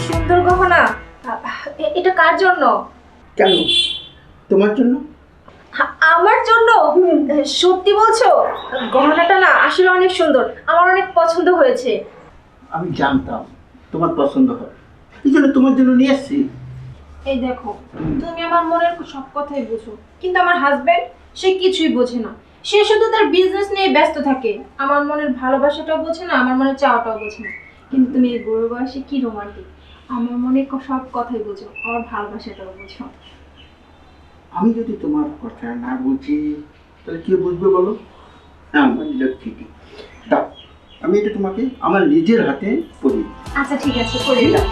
সুন্দর গহনা, এটা কার জন্য? কেন, তোমার জন্য? আমার জন্য? সত্যি বলছো? গহনাটা না আসলে অনেক সুন্দর, আমার অনেক পছন্দ হয়েছে। আমি জানতাম তোমার পছন্দ হবে, এই জন্য তোমার জন্য নিয়ে এসেছি। এই দেখো, তুমি আমার মনের সব কথাই বুঝো, কিন্তু আমার হাজবেন্ড সে কিছুই বোঝে না। সে শুধু তার বিজনেস নিয়ে ব্যস্ত থাকে, আমার মনের ভালোবাসাটাও বোঝে না, আমার মনের চাওয়াটাও বোঝে না। কিন্তু তুমি এই বুড়ো বয়সে কি রোমান্টিক, আমার মনে সব কথাই বোঝো, আমার ভালোবাসাটাও বোঝো। আমি যদি তোমার কথা না বুঝি তাহলে কি বুঝবে বলো? আমার লক্ষ্মীটি দাও, আমি এটা তোমাকে আমার নিজের হাতে পরি। আচ্ছা ঠিক আছে, করে দাও।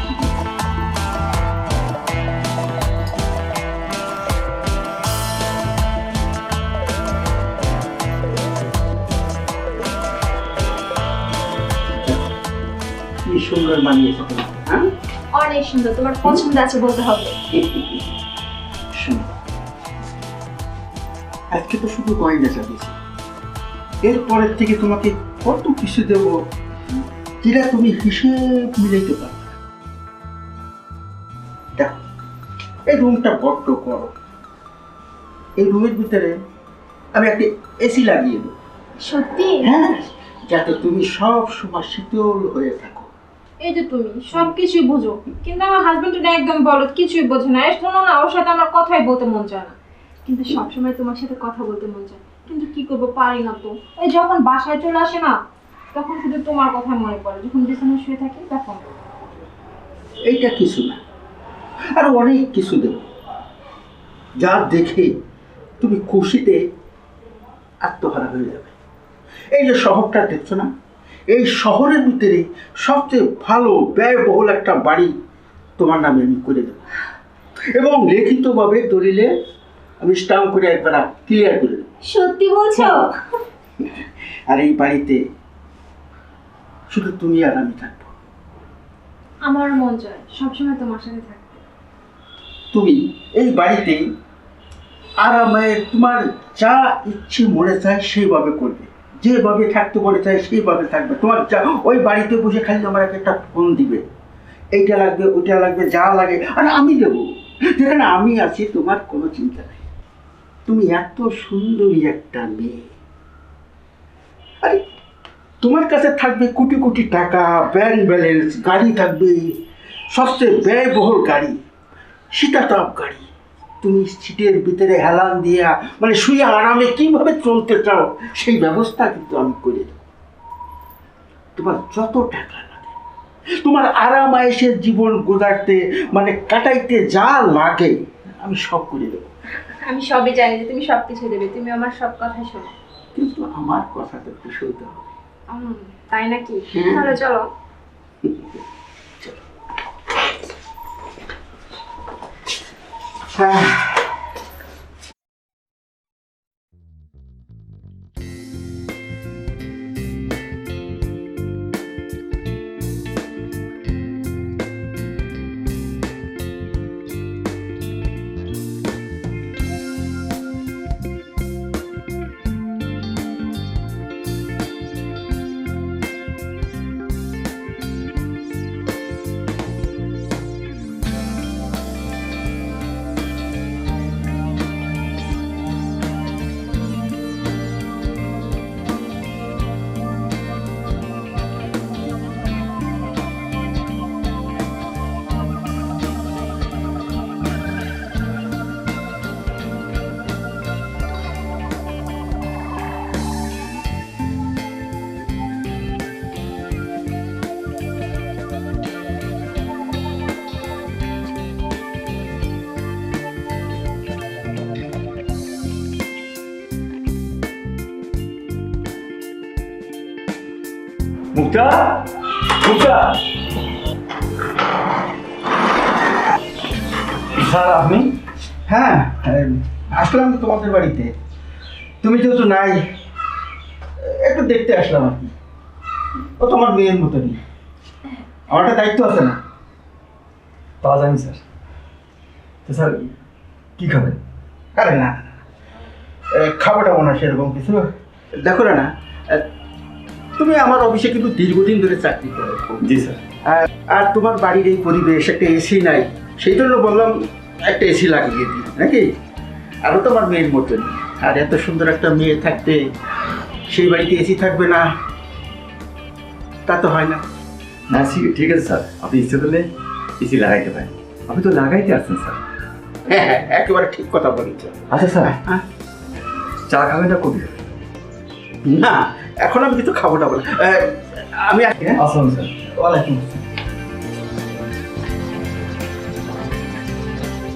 কি সুন্দর মানিয়েছে তোমাকে, হ্যাঁ? অনেক সুন্দর, তোমার পছন্দ আছে বলতে হবে। শোনো, আজকে তো শুধু গয়না চালিয়েছি, এরপরের থেকে তোমাকে কত কিছু দেবো যেটা তুমি হিসেব মিলাইতে পারো। দেখো, এই রুমটা বড্ড বড়, এই রুমের ভিতরে আমি একটা এসি লাগিয়ে দেবো। সত্যি? হ্যাঁ, যাতে তুমি সব সময় শীতল হয়ে থাকো। এই যে তুমি সবকিছুই বুঝো, কিন্তু আমার হাজবেন্ড না একদম বলো, কিছুই বোঝে না। এই শোনো না, ওর সাথে আমার কথাই বলতে মন চায় না, কিন্তু সবসময় তোমার সাথে কথা বলতে মন চায়, কিন্তু কি করবো, পারি না তো। এই যখন বাসায় চলে আসে না, তখন শুধু তোমার কথা মনে পড়ে, যখন বিছানায় শুয়ে থাকি তখন। এইটা কিছু না, আর অনেক কিছু দেব যা দেখে তুমি খুশিতে আত্মহারা হয়ে যাবে। এই যে শহরটা দেখছো না, এই শহরের ভিতরে সবচেয়ে ভালো ব্যয়বহুল একটা বাড়ি তোমার নামে আমি করে দেব, এবং লিখিতভাবে দলিলে আমি স্টাম্প করে একবার ক্লিয়ার করে দেব। সত্যি বলছো? আর এই বাড়িতে শুধু তুমি আর আমি থাকবো। আমার মন চায় সবসময় তোমার সাথে থাকতে। তুমি এই বাড়িতে আরামে তোমার যা ইচ্ছে মনে চায় সেইভাবে করবে, যেভাবে থাকতে মনে চায় সেইভাবে থাকবে। তোমার যা ওই বাড়িতে বসে খালি আমার একটা ফোন দিবে, এইটা লাগবে ওইটা লাগবে, যা লাগে আর আমি দেবো। যেখানে আমি আছি তোমার কোনো চিন্তা নেই। তুমি এত সুন্দরী একটা মেয়ে, আরে তোমার কাছে থাকবে কোটি কোটি টাকা, ব্যাংক ব্যালেন্স, গাড়ি থাকবে, সবচেয়ে ব্যয়বহুল গাড়ি, শীতাতাপ গাড়ি। তুমি সিটের ভিতরে হেলান দিয়া মানে শুয়ে আরামে কিভাবে চলতে চাও সেই ব্যবস্থা কিন্তু আমি করে দেব। তোমার যত টাকা লাগে, তোমার আরাম আয়েসের জীবন গুজারতে মানে কাটাইতে যা লাগে আমি সব করে দেবো। আমি সবই জানি যে তুমি সবকিছু দেবে, তুমি আমার সব কথাই শোনো। কিন্তু আমার কথাটা একটু শুনতে হবে। তাই নাকি? হ্যাঁ। তাহলে চলো। হ্যাঁ, মুক্তা, মুক্তা, স্যার আপনি? হ্যাঁ, আসলাম তোমাদের বাড়িতে, তুমি যেহেতু নাই একটু দেখতে আসলাম আর কি। ও তোমার মেয়ের মতনই, আমার একটা দায়িত্ব আছে না? তা জানি স্যার। তো স্যার কি খাবেন? আরে না, খাবারটা মনে হয় সেরকম কিছু। দেখো না, তুমি আমার অফিসে কিন্তু দীর্ঘদিন ধরে চাকরি করো। জি স্যার। আর তোমার বাড়ির এই পরিবেশ, একটা এসি নাই, সেই জন্য বললাম একটা এসি লাগিয়ে দিই নাকি। আরও তোমার মেয়ের মতন, আর এত সুন্দর একটা মেয়ে থাকতে সেই বাড়িতে এসি থাকবে না, তা তো হয় না। না ঠিক আছে স্যার, আপনি ইচ্ছে করলে এসি লাগাইতে পারেন। আপনি তো লাগাইতে আসছেন স্যার। হ্যাঁ হ্যাঁ, একেবারে ঠিক কথা বলেছ। আচ্ছা স্যার, হ্যাঁ, চা খাবেন না কবি? না এখন আমি কিছু খাবো না বলে, আমি আসি। হ্যাঁ, আসসালাম স্যার। ওয়ালাইকুম আসসালাম।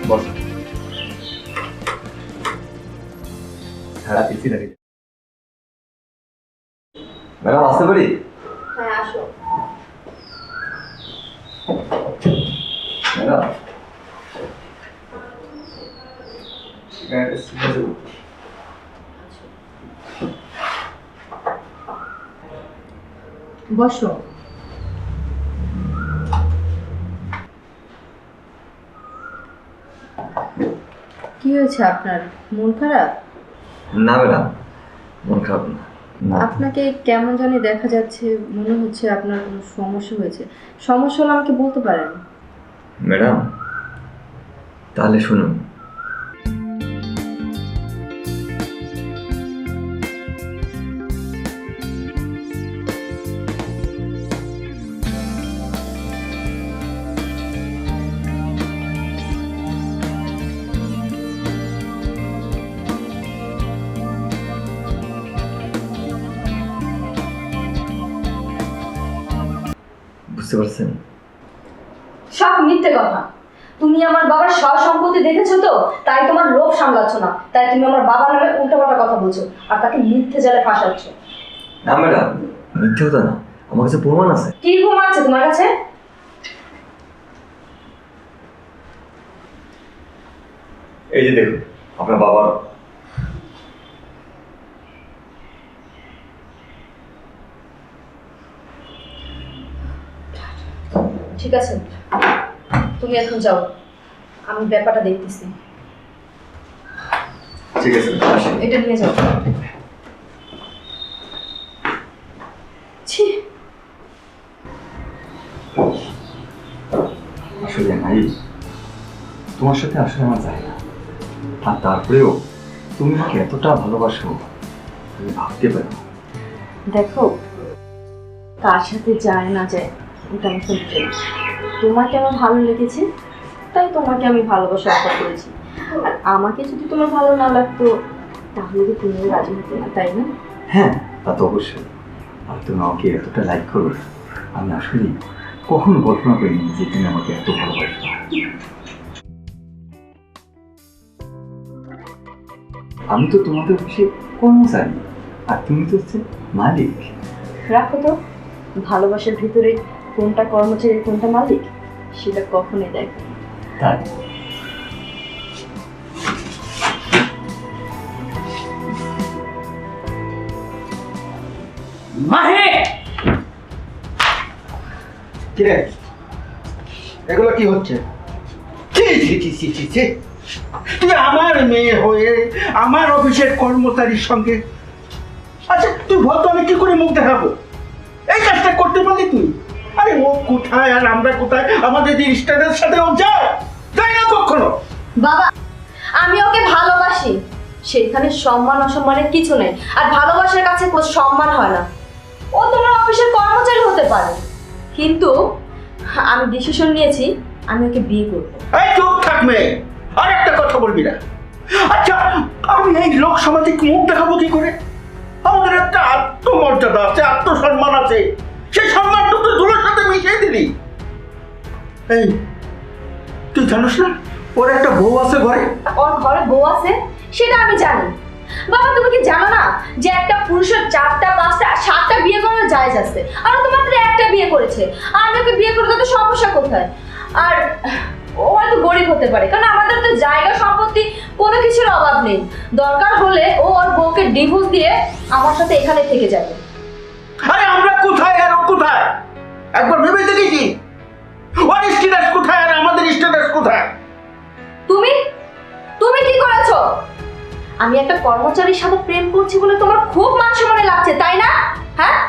বস হ্যাঁ, এসি লাগাই। ম্যাডাম আসতে পারি? হ্যাঁ আসো। ম্যাডাম বসো। কি হয়েছে আপনার? মন খারাপ? না ম্যাডাম, মন খারাপ না। আপনাকে কেমন জানি দেখা যাচ্ছে, মনে হচ্ছে আপনার কোনো সমস্যা হয়েছে। সমস্যা হলে আমাকে বলতে পারেন। ম্যাডাম তাহলে শুনুন, বুঝতে পারছেন? সব মিথ্যে কথা। তুমি আমার বাবার সব সম্পত্তি দেখেছো তো, তাই তোমার লোভ সামলাচ্ছ না, তাই তুমি আমার বাবার নামে উল্টাপাল্টা কথা বলছো আর তাকে মিথ্যে জালে ফাঁসাচ্ছ। না ম্যাডাম, মিথ্যে কথা না, আমার কাছে প্রমাণ আছে। কি প্রমাণ আছে তোমার কাছে? এই যে দেখুন, আপনার বাবার। ঠিক আছে, তুমি এখন যাও, আমি ব্যাপারটা দেখতেছি। ঠিক আছে, আসেন। এটা নিয়ে যাও। ছি, আসলে নাই, তোমার সাথে আসলে আমার যায় না। আর তারপরেও তুমি আমাকে এতটা ভালোবাসো, তুমি ভাবতে পারো। দেখো, কার সাথে যায় না যায় ওটা আমি শুনতে, তোমাকে আমার ভালো লেগেছে তাই তোমাকে আমি ভালোবাসা আশা করেছি। আর আমাকে যদি তোমার ভালো না লাগতো তাহলে কি তুমিও রাজি হতে না, তাই না? হ্যাঁ, তা তো অবশ্যই। আর তুমি আমাকে এতটা লাইক করো, আমি আসলে কখনো কল্পনা করিনি যে তুমি আমাকে এত ভালোবাসো। আমি তো তোমাদের অফিসে কর্মচারী, আর তুমি তো হচ্ছে মালিক। রাখো তো, ভালোবাসার ভিতরে কোনটা কর্মচারী কোনটা মালিক সেটা কখনোই দেখো না। তাই মাহে, কিরে এগুলো কি হচ্ছে? ছি ছি ছি ছি ছি ছি, তুই আমার মেয়ে হয়ে আমার অফিসের কর্মচারীর সঙ্গে, আচ্ছা তুই বলতো আমি কি করে মুখ দেখাবো? এই কাজটা করতে পারলি তুই? আরে ও কোথায় আর আমরা কোথায়? আমাদের যে স্টারের সাথে ও যায় না কখনো। বাবা, আমি ওকে ভালোবাসি, সেখানে সম্মান অসম্মানের কিছু নেই। আর ভালোবাসার কাছে কোনো সম্মান হয় না। ও তোমার অফিসের কর্মচারী হতে পারে, কিন্তু আমি ডিসিশন নিয়েছি আমি ওকে বিয়ে করবো। এই চুপ থাক মেয়ে, আর একটা কথা বলবি না। আচ্ছা আমি এই লোক সমাজে মুখ দেখাবো কি করে? আমাদের একটা আত্মমর্যাদা আছে, আত্মসম্মান আছে, সেই সম্মানটা তুই ধুলোর সাথে মিশিয়ে দিলি। এই তুই জানিস না ওর একটা বউ আছে ঘরে? ওর ঘরে বউ আছে সেটা আমি জানি। বাবা, তুমি কি জানো না যে একটা পুরুষের 4টা 5টা 7টা বিয়ে করার জায়েজ আছে, আর ও তো মাত্র একটা বিয়ে করেছে। আর আমি ওকে বিয়ে করতে তো সমস্যা কোথায়? আর ও হয়তো গরিব হতে পারে, কারণ আমাদের তো জায়গা সম্পত্তি কোনো কিছুর অভাব নেই। দরকার হলে ও ওর বউকে ডিভোর্স দিয়ে আমার সাথে এখানে থেকে যাবে। আরে আমরা কোথায় আর ও কোথায় একবার ভেবে দেখেছি? ওর স্ট্যাটাস কোথায় আর আমাদের স্ট্যাটাস কোথায়? তুমি তুমি কি করেছো? আমি একটা কর্মচারীর সাথে প্রেম করছি বলে তোমার খুব মান সম্মানে লাগছে, তাই না? হ্যাঁ,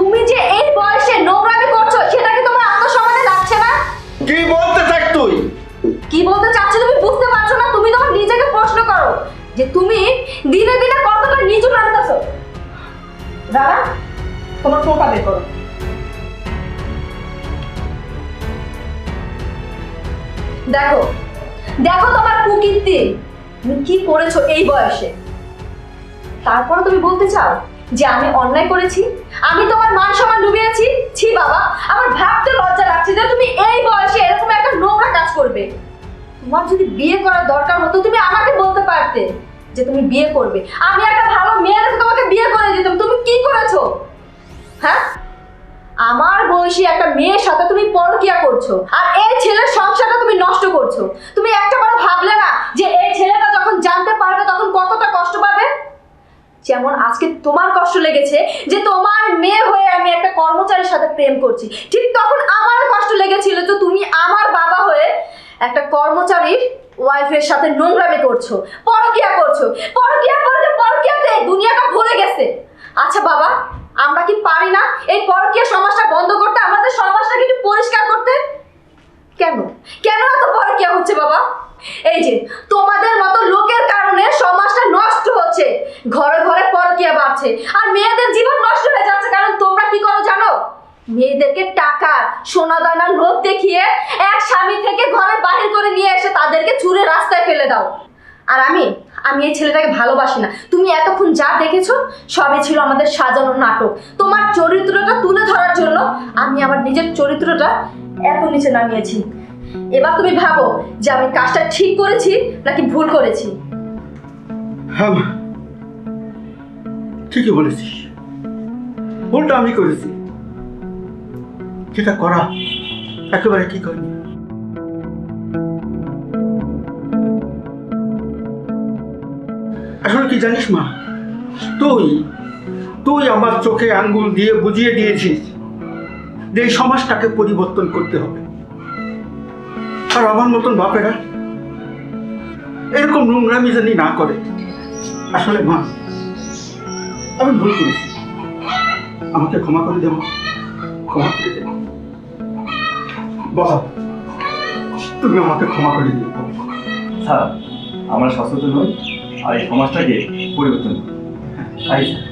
তুমি যে এই বয়সে নোংরামি করছো সেটা কি তোমার আত্মসম্মানে লাগছে না? কি বলতে চাস তুই? কি বলতে চাচ্ছ তুমি বুঝতে পারছো না? তুমি তোমার নিজেকে প্রশ্ন করো যে তুমি দিনে দিনে কতটা নিচু নামতেছো। দাদা, তোমার ফোনটা বের করো। দেখো দেখো তোমার কুকীর্তি, তুমি কি করেছো এই বয়সে। তারপরে তুমি বলতে চাও যে আমি অন্যায় করেছি, আমি তোমার মান সম্মান ডুবিয়েছি। ছি বাবা, আমার ভাবতে লজ্জা লাগছে যে তুমি এই বয়সে এরকম একটা নোংরা কাজ করবে। তোমার যদি বিয়ে করার দরকার হতো তুমি আমাকে বলতে পারতে যে তুমি বিয়ে করবে, আমি একটা ভালো মেয়ে দেখে তোমাকে বিয়ে করে দিতাম। তুমি কি করেছো? হ্যাঁ, আমার বয়সী একটা মেয়ের সাথে তুমি পরকিয়া করছো, আর এই ছেলের সংসারটা তুমি নষ্ট করছো। তুমি একটাবারও ভাবলে না যে এই ছেলেটা যখন জানতে পারবে তখন কতটা কষ্ট পাবে? যেমন আজকে তোমার কষ্ট লেগেছে যে তোমার মেয়ে হয়ে আমি একটা কর্মচারীর সাথে প্রেম করছি, ঠিক তখন আমারও কষ্ট লেগেছিল যে তুমি আমার বাবা হয়ে একটা কর্মচারীর ওয়াইফের সাথে নোংরামি করছো, পরকিয়া করছো। পরকিয়া করতে পরকিয়াতে দুনিয়াটা ভরে গেছে। আচ্ছা বাবা, আমরা কি পারি না এই পরকিয়া সমাজটা বন্ধ করতে, আমাদের সমাজটাকে একটু পরিষ্কার করতে? কেন কেন এত পরকিয়া হচ্ছে বাবা? এই যে তোমাদের মতো লোকের কারণে সমাজটা নষ্ট হচ্ছে, ঘরে ঘরে পরকিয়া বাড়ছে, আর মেয়েদের জীবন নষ্ট হয়ে যাচ্ছে। কারণ তোমরা কি করো জানো? মেয়েদেরকে টাকা সোনা দানার লোভ দেখিয়ে এক স্বামী থেকে ঘরে বাহির করে নিয়ে এসে তাদেরকে ছুঁড়ে রাস্তায় ফেলে দাও। আর আমি এই ছেলেটাকে ভালোবাসি না। তুমি এতক্ষণ যা দেখেছো সবই ছিল আমাদের সাজানো নাটক। তোমার চরিত্রটা তুলে ধরার জন্য আমি আমার নিজের চরিত্রটা এত নিচে নামিয়েছি। এবার তুমি ভাবো যে আমি কাজটা ঠিক করেছি নাকি ভুল করেছি। হ্যাঁ মা, ঠিকই বলেছিস, ভুলটা আমি করেছি, যেটা করা একেবারে ঠিক হয়নি। আসলে কি জানিস মা, তুই আমার চোখে আঙ্গুল দিয়ে বুঝিয়ে দিয়েছিস যে এই সমাজটাকে পরিবর্তন করতে হবে। আর আমার মতন বাপেরা এরকম নোংরামি জানি না করে। আসলে মা, আমি ভুল করেছি, আমাকে ক্ষমা করে দেব, ক্ষমা করে দেব। বাবা, তুমি আমাকে ক্ষমা করে দিও। স্যার, আমরা সচেতন হই আর এই সমাজটাকে পরিবর্তন করি। তাই স্যার।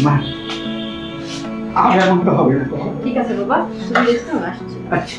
মা, আর এমনটা হবে না। ঠিক আছে বাবা, তুমি আসছি। আচ্ছা।